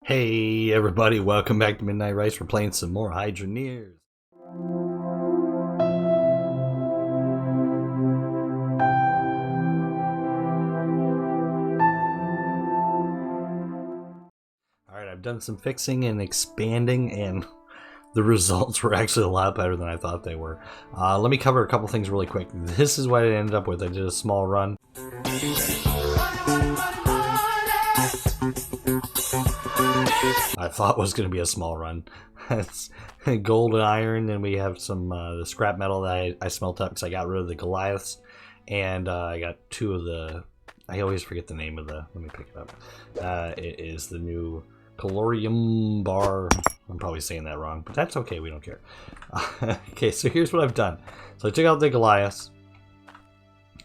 Hey everybody, welcome back to Midnightrice. We're playing some more Hydroneers. Alright, I've done some fixing and expanding, and the results were actually a lot better than I thought they were. Let me cover a couple things really quick. This is what I ended up with. I did a small run. I thought was going to be a small run. It's gold and iron, and we have some the scrap metal that I smelt up because I got rid of the Goliaths, and I got two of the. I always forget the name of the. Let me pick it up. It is the new calorium bar. I'm probably saying that wrong, but that's okay. We don't care. Okay, so here's what I've done. So I took out the Goliaths.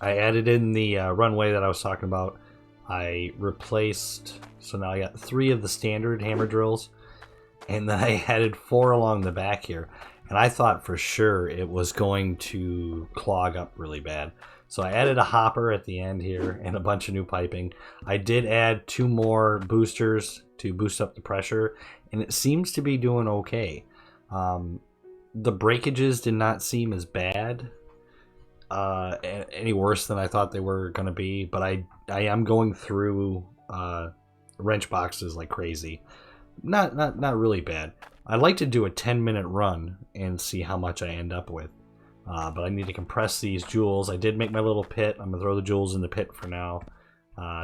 I added in the runway that I was talking about. I replaced, so now I got 3 of the standard hammer drills, and then I added 4 along the back here, and I thought for sure it was going to clog up really bad. So I added a hopper at the end here and a bunch of new piping. I did add 2 more boosters to boost up the pressure, and it seems to be doing okay. The breakages did not seem as bad. Any worse than I thought they were going to be, but I am going through wrench boxes like crazy. Not really bad. I'd like to do a 10-minute run and see how much I end up with, but I need to compress these jewels. I did make my little pit. I'm gonna throw the jewels in the pit for now,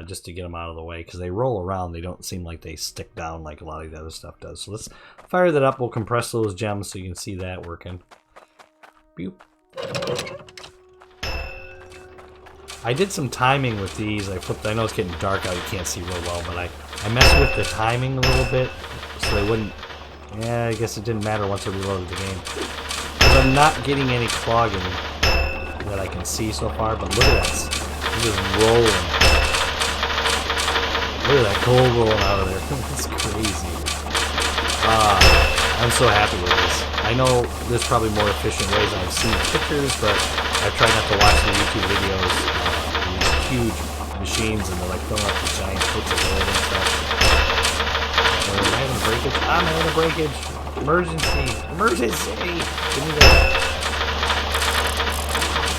just to get them out of the way, because they roll around. They don't seem like they stick down like a lot of the other stuff does. So let's fire that up. We'll compress those gems so you can see that working. Boop. I did some timing with these. I know it's getting dark out, you can't see real well, but I messed with the timing a little bit so they wouldn't. Yeah, I guess it didn't matter once I reloaded the game, because I'm not getting any clogging that I can see so far. But look at that, it's just rolling. Look at that gold rolling out of there. It's crazy. I'm so happy with this. I know there's probably more efficient ways. I've seen pictures, but I've tried not to watch the YouTube videos. Huge machines, and they're like filling up the giant pits of gold and stuff. So am I having a breakage? I'm having a breakage. Emergency! Emergency! Give me that.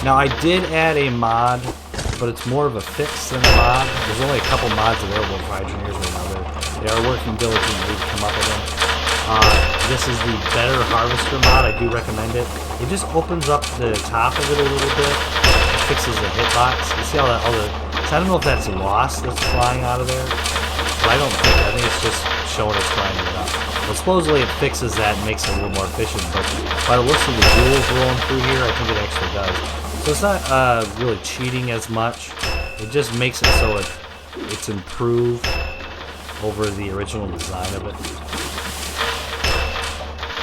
Now I did add a mod, but it's more of a fix than a mod. There's only a couple mods available for Hydroneers right now. They are working diligently to come up with them. This is the Better Harvester mod. I do recommend it. It just opens up the top of it a little bit. Fixes the hitbox. You see all that? So I don't know if that's loss that's flying out of there, but I don't think. I think it's just showing it's grinding it up. But supposedly it fixes that and makes it a little more efficient. But by the looks of the jewels rolling through here, I think it actually does. So it's not really cheating as much. It just makes it so it's improved over the original design of it.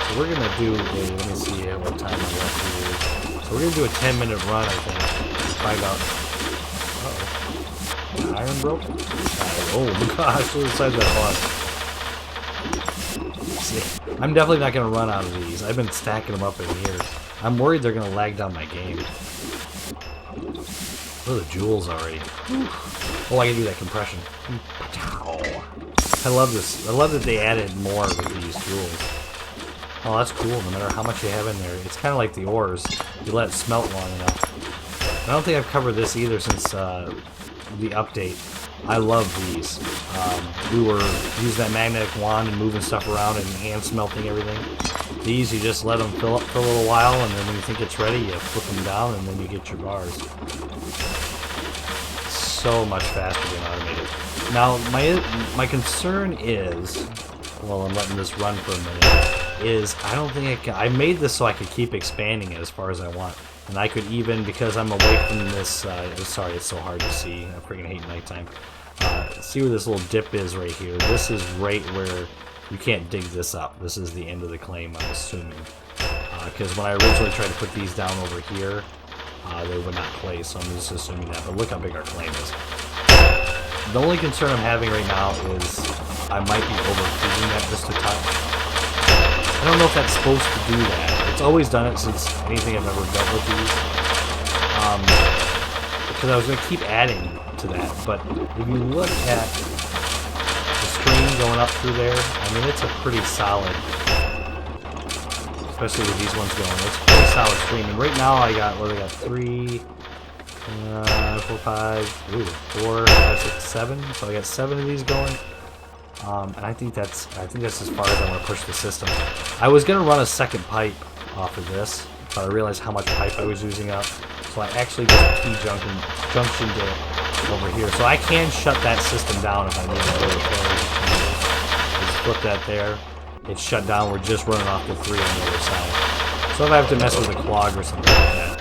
So we're gonna do a. Let me see what time I got here. So we're gonna do a 10-minute run, I think. Find out. Uh-oh. Iron broken? Oh gosh, look inside that box. See, I'm definitely not going to run out of these. I've been stacking them up in years. I'm worried they're going to lag down my game. Look at the jewels already. Oh, I can do that compression. I love this. I love that they added more with these jewels. Oh, that's cool. No matter how much you have in there, it's kind of like the ores. You let it smelt long enough. I don't think I've covered this either since the update. I love these. We were using that magnetic wand and moving stuff around and hand smelting everything. These, you just let them fill up for a little while, and then when you think it's ready, you flip them down, and then you get your bars. So much faster than automated. Now, my concern is, well, I'm letting this run for a minute, is I don't think I can. I made this so I could keep expanding it as far as I want. And I could even, because I'm away from this, sorry, it's so hard to see. I freaking hate nighttime. See where this little dip is right here. This is right where you can't dig this up. This is the end of the claim, I'm assuming. Because when I originally tried to put these down over here, they would not play, so I'm just assuming that. But look how big our claim is. The only concern I'm having right now is I might be overfeeding that just a touch. I don't know if that's supposed to do that. It's always done it since anything I've ever dealt with these. Because I was going to keep adding to that, but if you look at the strings going up through there. I mean, it's a pretty solid, especially with these ones going. It's a pretty solid stream. And right now I got, what do I got? 3, 4, 5, ooh, 4, 5, 6, 7. So I got 7 of these going. And I think that's as far as I want to push the system. I was gonna run a second pipe off of this, but I realized how much pipe I was using up. So I actually just junctioned it over here. So I can shut that system down if I need to go repair. Just flip that there. It's shut down. We're just running off the 3 on the other side. So if I have to mess with a clog or something like that.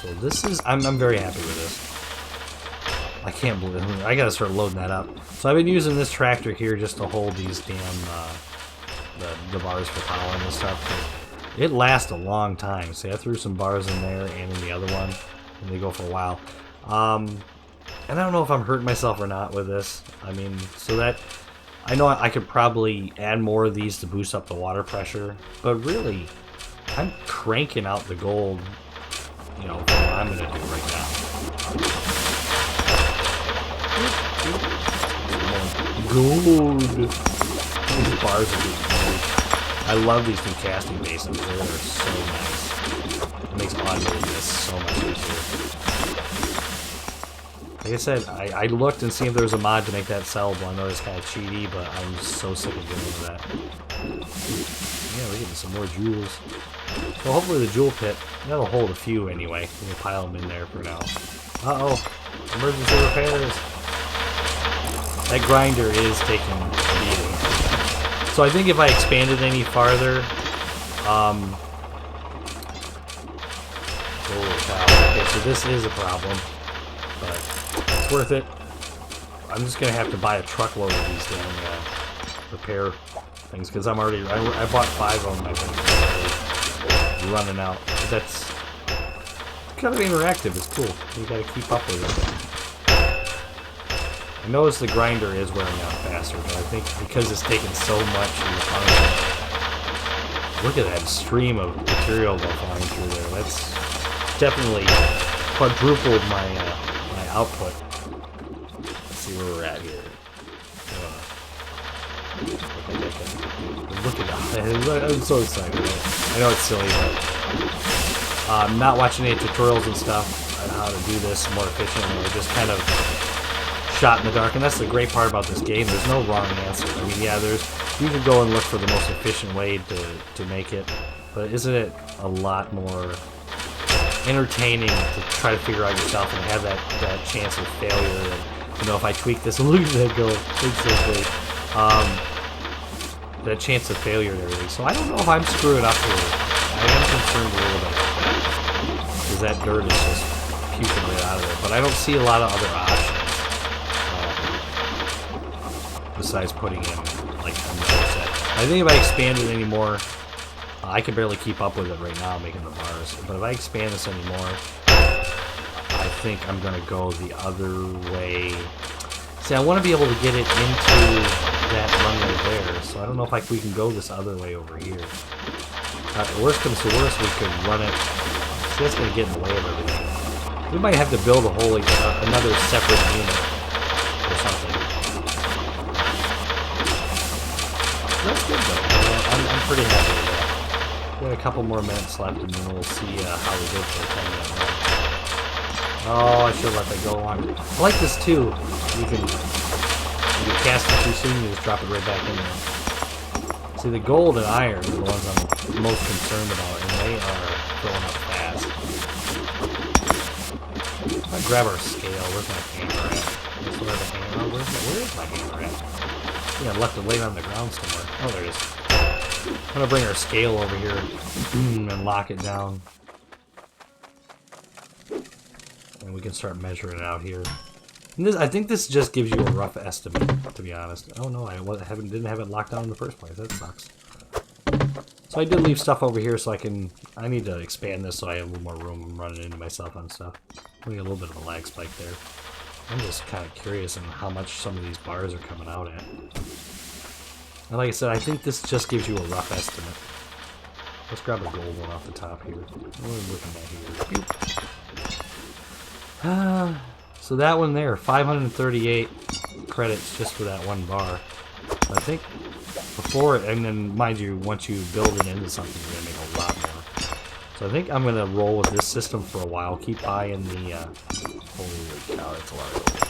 So this is, I'm very happy with this. I can't believe it. I gotta start loading that up. So I've been using this tractor here just to hold these damn the bars for pollen and stuff. It lasts a long time. See, I threw some bars in there and in the other one, and they go for a while. And I don't know if I'm hurting myself or not with this. I mean, so that I know I could probably add more of these to boost up the water pressure, but really, I'm cranking out the gold. You know, for what I'm gonna do right now. Gold. These bars are good. I love these new casting basins. They are so nice. It makes automating this so much easier. Like I said, I looked and see if there was a mod to make that sellable. I know it's kind of cheaty, but I'm so sick of dealing with that. Yeah, we're getting some more jewels. So hopefully the jewel pit, that'll hold a few anyway. We'll pile them in there for now. Uh-oh. Emergency repairs. That grinder is taking a beating. So I think if I expanded any farther, holy cow. Okay, so this is a problem, but it's worth it. I'm just gonna have to buy a truckload of these damn repair things because I'm already. I bought 5 of them. I've been running out. But that's kind of interactive. It's cool. You gotta keep up with it. I notice the grinder is wearing out faster, but I think because it's taken so much in the function. Look at that stream of material flying through there. That's definitely quadrupled my my output. Let's see where we're at here. Look at that. I'm so excited. I know it's silly, but I'm not watching any tutorials and stuff on how to do this more efficiently. I just kind of shot in the dark, and that's the great part about this game. There's no wrong answer. I mean, yeah, you can go and look for the most efficient way to make it, but isn't it a lot more entertaining to try to figure out yourself and have that chance of failure? And, you know, if I tweak this, look at that go, it's so great. That chance of failure and everything. So I don't know if I'm screwing up here. I am concerned a little bit because that dirt is just puking right out of there. But I don't see a lot of other options. Besides putting in like another set. I think if I expand it anymore, I can barely keep up with it right now making the bars. But if I expand this anymore, I think I'm gonna go the other way. See, I want to be able to get it into that runway there, so I don't know if we can go this other way over here. Worst comes to worst, we could run it. See, that's gonna get in the way of everything. We might have to build a whole another separate unit or something. That's good though. I'm pretty happy with that. We got a couple more minutes left, and then we'll see how we did for a 10-minute run. Oh, I should let that go longer. I like this too. You can cast it too soon, you just drop it right back in there. See, the gold and iron are the ones I'm most concerned about, and they are going up fast. If I grab our scale, where's my hammer at? Where is my hammer at? I think I left it laid on the ground somewhere. Oh, there it is. I'm gonna bring our scale over here and lock it down. And we can start measuring it out here. And this, I think this just gives you a rough estimate, to be honest. Oh no, I didn't have it locked down in the first place. That sucks. So I did leave stuff over here so I need to expand this so I have a little more room. I'm running into myself on stuff. We got a little bit of a lag spike there. I'm just kind of curious on how much some of these bars are coming out at. And like I said, I think this just gives you a rough estimate. Let's grab a gold one off the top here. What are we looking at here? So that one there, 538. credits just for that one bar. I think before, and then mind you, once you build it into something, you're gonna make a lot more. So I think I'm gonna roll with this system for a while. Keep buying the. Holy cow, that's a lot of gold.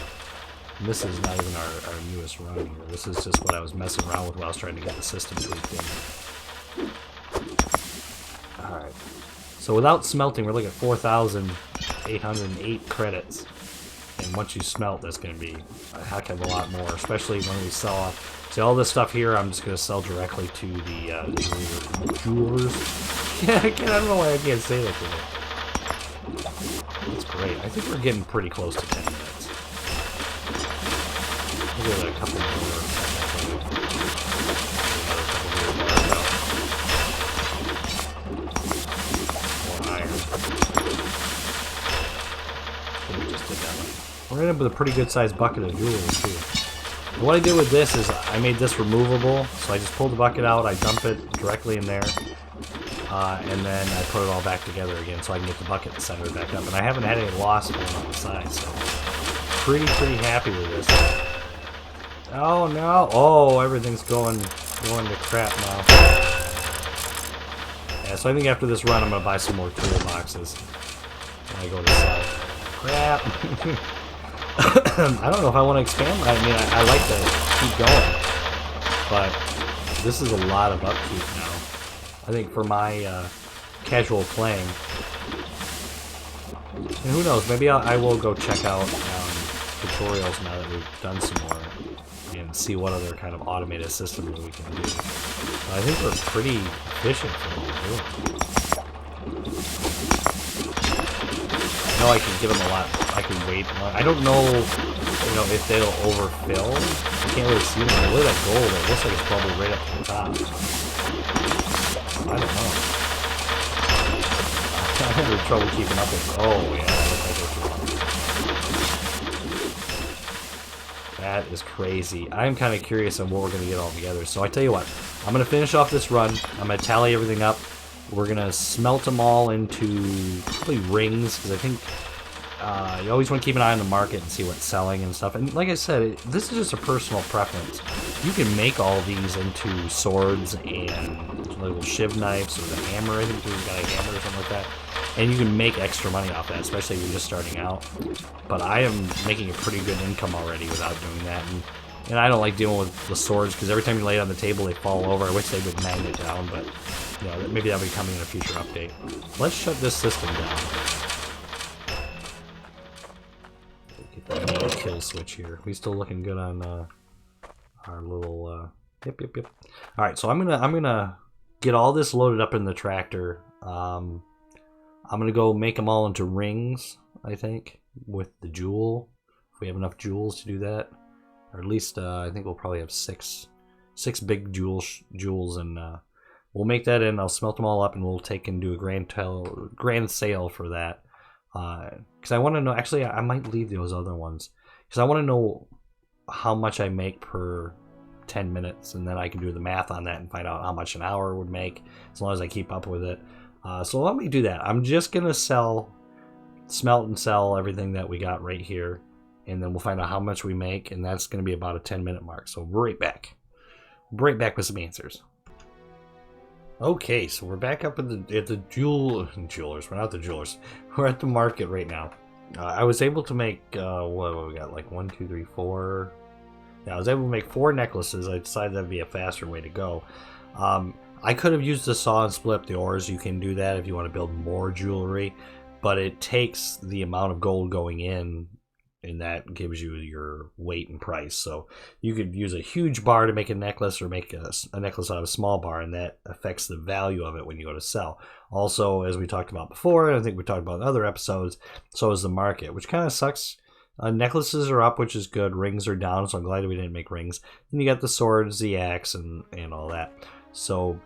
And this is not even our newest run here. This is just what I was messing around with while I was trying to get the system tweaked in. Alright. So without smelting, we're looking at 4,808 credits. And once you smelt, that's going to be a heck of a lot more, especially when we sell off. See, all this stuff here, I'm just going to sell directly to the jewelers. Yeah, I don't know why I can't say that today. That's great. I think we're getting pretty close to 10 minutes. We'll give it a couple more. We're gonna put a pretty good sized bucket of jewelry too. What I did with this is I made this removable, so I just pulled the bucket out, I dump it directly in there, and then I put it all back together again so I can get the bucket centered back up. And I haven't had any loss going on the side, so pretty happy with this. Oh no! Oh, everything's going to crap now. Yeah, so I think after this run I'm gonna buy some more toolboxes when I go to sell. Crap. I don't know if I want to expand. I mean, I like to keep going, but this is a lot of upkeep now. I think for my casual playing, and who knows, maybe I will go check out tutorials now that we've done some more and see what other kind of automated systems we can do. But I think we're pretty efficient for what we're doing. I know I can give them a lot. I can wait. I don't know, if they'll overfill. I can't really see them. Look at that gold. It looks like it's probably right up to the top. I don't know. I'm having trouble keeping up with. Oh yeah, that is crazy. I'm kind of curious on what we're gonna get all together. So I tell you what, I'm gonna finish off this run. I'm gonna tally everything up. We're gonna smelt them all into probably rings, because I think you always want to keep an eye on the market and see what's selling and stuff. And like I said, this is just a personal preference. You can make all these into swords and little shiv knives or the hammer. I think we've got a hammer or something like that. And you can make extra money off that, especially if you're just starting out. But I am making a pretty good income already without doing that. And I don't like dealing with the swords, because every time you lay it on the table, they fall over. I wish they would magnet down, but maybe that'll be coming in a future update. Let's shut this system down. Get that kill switch here. We still looking good on our little. Yep. All right, so I'm gonna get all this loaded up in the tractor. I'm gonna go make them all into rings. I think with the jewel, if we have enough jewels to do that. Or at least I think we'll probably have six big jewels, and we'll make that in. I'll smelt them all up, and we'll take and do a grand sale for that. Because I want to know. Actually, I might leave those other ones because I want to know how much I make per 10 minutes, and then I can do the math on that and find out how much an hour would make as long as I keep up with it. So let me do that. I'm just gonna smelt and sell everything that we got right here. And then we'll find out how much we make, and that's going to be about a 10-minute mark. So right back with some answers. Okay, so we're back up at the jewelers. We're not the jewelers. We're at the market right now. I was able to make what we got, like 1, 2, 3, 4. Yeah, I was able to make 4 necklaces. I decided that'd be a faster way to go. I could have used the saw and split up the ores. You can do that if you want to build more jewelry, but it takes the amount of gold going in. And that gives you your weight and price. So you could use a huge bar to make a necklace, or make a necklace out of a small bar, and that affects the value of it when you go to sell. Also, as we talked about before, and I think we talked about in other episodes, so is the market, which kind of sucks. Necklaces are up, which is good. Rings are down, so I'm glad we didn't make rings. Then you got the swords, the axe, and all that. So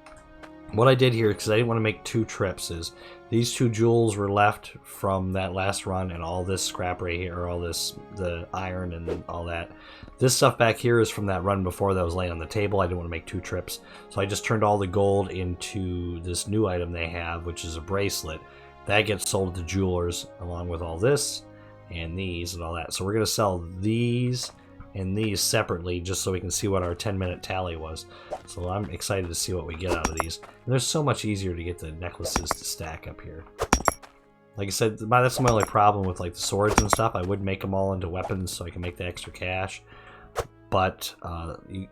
what I did here, because I didn't want to make 2 trips, is these 2 jewels were left from that last run, and all this scrap right here, or all this, the iron and all that. This stuff back here is from that run before that was laying on the table. I didn't want to make 2 trips, so I just turned all the gold into this new item they have, which is a bracelet. That gets sold to jewelers along with all this and these and all that. So we're going to sell these and these separately just so we can see what our 10-minute tally was. So I'm excited to see what we get out of these. And they're so much easier to get the necklaces to stack up here. Like I said, that's my only problem with like the swords and stuff. I would make them all into weapons so I can make the extra cash. But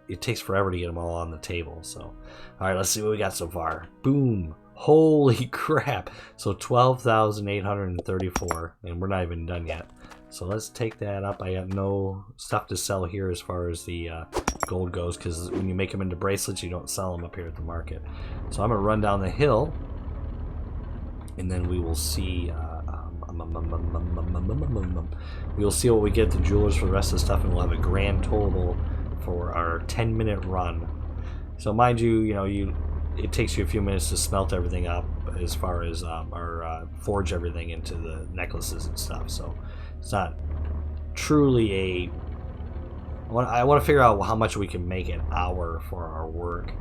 it takes forever to get them all on the table. So, alright, let's see what we got so far. Boom! Holy crap! So 12,834, and we're not even done yet. So let's take that up. I got no stuff to sell here as far as the gold goes, because when you make them into bracelets, you don't sell them up here at the market. So I'm going to run down the hill, and then we will see we'll see what we get at the jewelers for the rest of the stuff, and we'll have a grand total for our 10-minute run. So mind you, it takes you a few minutes to smelt everything up as far as or forge everything into the necklaces and stuff. So it's not truly I want to figure out how much we can make an hour for our work,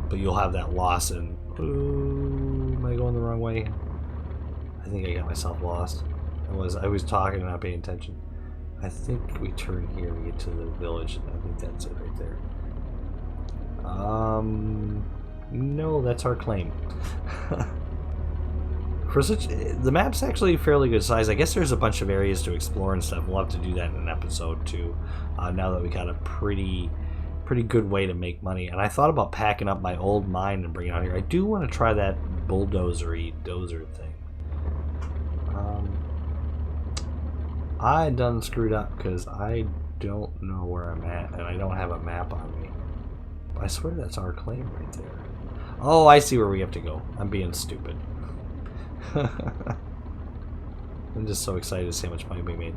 but you'll have that loss in. Ooh, am I going the wrong way? I think I got myself lost. I was talking and not paying attention. I think we turn here to get to the village. I think that's it right there. No, that's our claim. The map's actually fairly good size. I guess there's a bunch of areas to explore and stuff. We'll have to do that in an episode too. Now that we got a pretty good way to make money. And I thought about packing up my old mine and bringing it out here. I do want to try that bulldozer-y dozer thing. I done screwed up because I don't know where I'm at, and I don't have a map on me. I swear that's our claim right there. Oh, I see where we have to go. I'm being stupid. I'm just so excited to see how much money we made.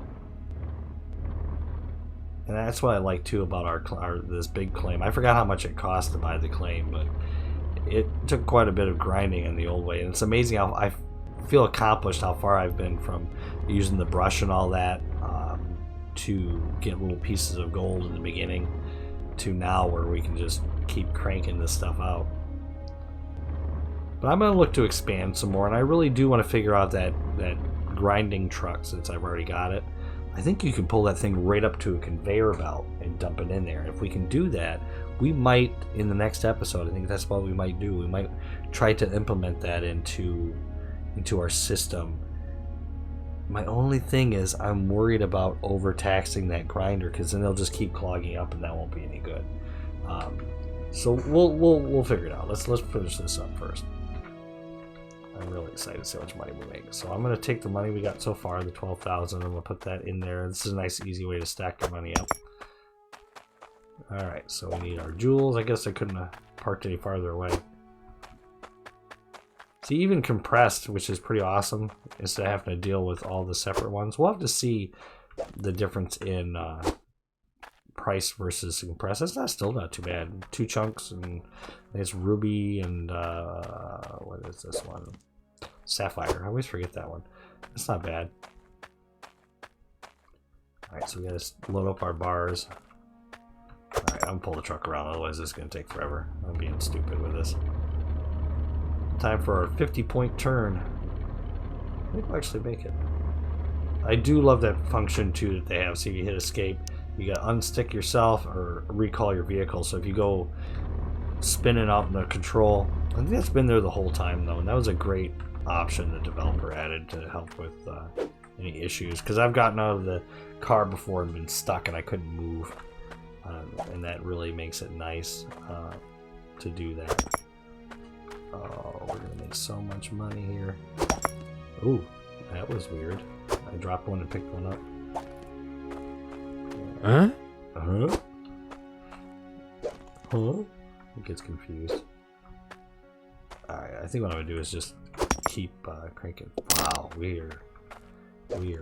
And that's what I like too about this big claim. I forgot how much it cost to buy the claim, but it took quite a bit of grinding in the old way. And it's amazing how I feel accomplished how far I've been from using the brush and all that to get little pieces of gold in the beginning to now where we can just keep cranking this stuff out. But I'm going to look to expand some more, and I really do want to figure out that grinding truck since I've already got it. I think you can pull that thing right up to a conveyor belt and dump it in there. And if we can do that, we might, in the next episode, I think that's what we might do. We might try to implement that into our system. My only thing is I'm worried about overtaxing that grinder, because then they'll just keep clogging up and that won't be any good. So we'll figure it out. Let's finish this up first. I'm really excited to see how much money we make. So I'm going to take the money we got so far, the 12,000, and we'll put that in there. This is a nice easy way to stack the money up. Alright, so we need our jewels. I guess I couldn't have parked any farther away. See, even compressed, which is pretty awesome, instead of having to deal with all the separate ones. We'll have to see the difference in price versus compressed. It's still not too bad. 2 chunks, and it's ruby and what is this one? Sapphire. I always forget that one. It's not bad. Alright, so we gotta load up our bars. Alright, I'm gonna pull the truck around, otherwise this is gonna take forever. I'm being stupid with this. Time for our 50-point turn. I think we'll actually make it. I do love that function too that they have. So if you hit escape, you gotta unstick yourself or recall your vehicle. So if you go spinning out in the control, I think that's been there the whole time though, and that was a great option the developer added to help with any issues. Because I've gotten out of the car before and been stuck and I couldn't move, and that really makes it nice to do that. Oh, we're gonna make so much money here. Ooh, that was weird. I dropped one and picked one up. Huh? Huh? Huh? It gets confused. Alright, I think what I'm gonna do is just keep cranking. Wow, we are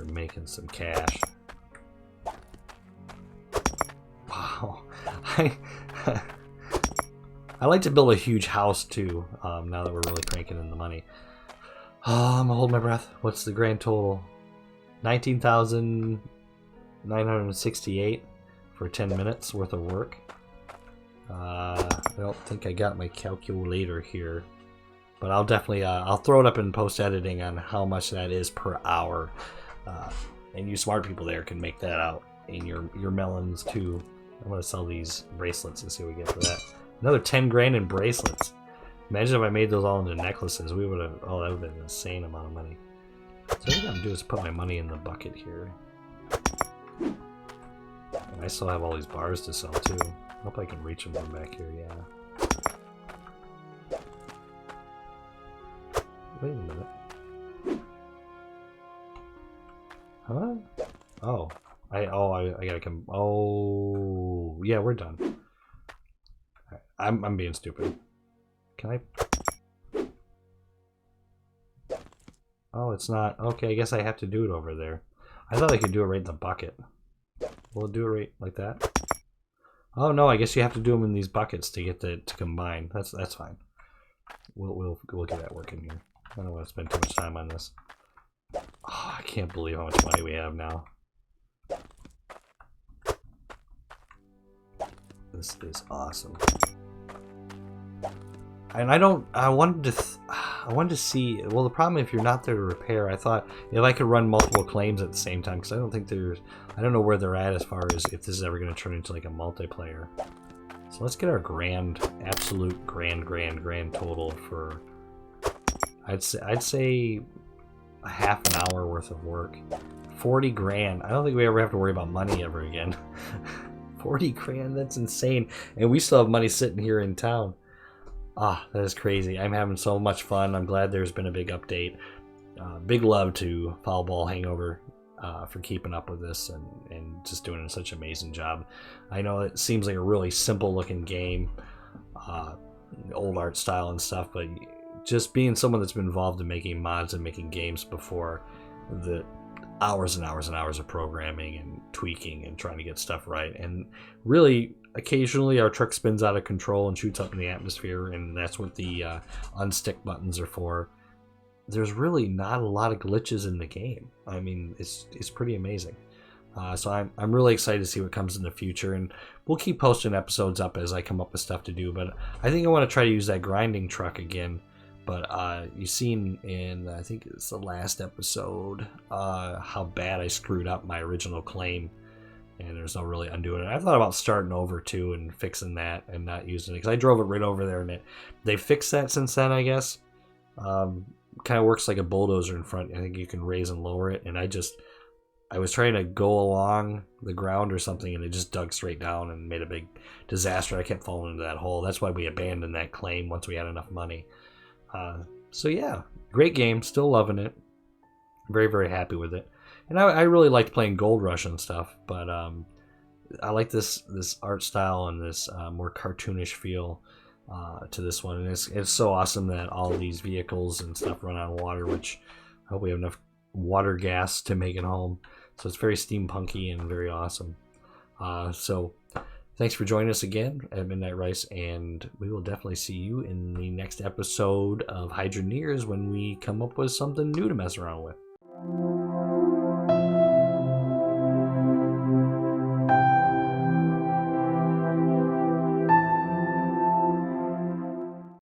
making some cash. Wow. I like to build a huge house too, now that we're really cranking in the money. I'm gonna hold my breath. What's the grand total? 19,968 for 10 minutes worth of work. I don't think I got my calculator here, but I'll definitely I'll throw it up in post editing on how much that is per hour, and you smart people there can make that out in your melons too. I'm gonna sell these bracelets and see what we get for that. Another 10 grand in bracelets. Imagine if I made those all into necklaces. We would have. Oh, that would have been an insane amount of money. So what I'm gonna do is put my money in the bucket here. And I still have all these bars to sell too. I hope I can reach them from back here. Yeah. Wait a minute. Huh? Oh. I gotta come. Oh, yeah, we're done. I'm being stupid. Can I? Oh, it's not. Okay, I guess I have to do it over there. I thought I could do it right in the bucket. Will it do it right like that? Oh no, I guess you have to do them in these buckets to get to combine. That's fine. We'll get that working here. I don't want to spend too much time on this. Oh, I can't believe how much money we have now. This is awesome. And I wanted to see, well, the problem if you're not there to repair, I thought if I could run multiple claims at the same time, because I don't think I don't know where they're at as far as if this is ever going to turn into like a multiplayer. So let's get our absolute grand total for, I'd say a half an hour worth of work. 40 grand. I don't think we ever have to worry about money ever again. 40 grand, that's insane. And we still have money sitting here in town. Ah, that is crazy. I'm having so much fun. I'm glad there's been a big update. Big love to Foul Ball Hangover for keeping up with this and just doing such an amazing job. I know it seems like a really simple looking game, old art style and stuff, but just being someone that's been involved in making mods and making games before, the hours and hours and hours of programming and tweaking and trying to get stuff right, and really occasionally our truck spins out of control and shoots up in the atmosphere, and that's what the unstick buttons are for. There's really not a lot of glitches in the game. I mean, it's pretty amazing. So I'm really excited to see what comes in the future, and we'll keep posting episodes up as I come up with stuff to do. But I think I want to try to use that grinding truck again. But you've seen in, I think it's the last episode, how bad I screwed up my original claim, and there's no really undoing it. I thought about starting over too and fixing that and not using it, because I drove it right over there, and they fixed that since then, I guess. Kind of works like a bulldozer in front. I think you can raise and lower it, and I was trying to go along the ground or something, and it just dug straight down and made a big disaster. I kept falling into that hole. That's why we abandoned that claim once we had enough money. So yeah, great game, still loving it. Very, very happy with it. And I really liked playing Gold Rush and stuff, but I like this art style and this more cartoonish feel to this one. And it's so awesome that all these vehicles and stuff run on water, which I hope we have enough water gas to make it home. So it's very steampunky and very awesome. So thanks for joining us again at Midnightrice, and we will definitely see you in the next episode of Hydroneers when we come up with something new to mess around with.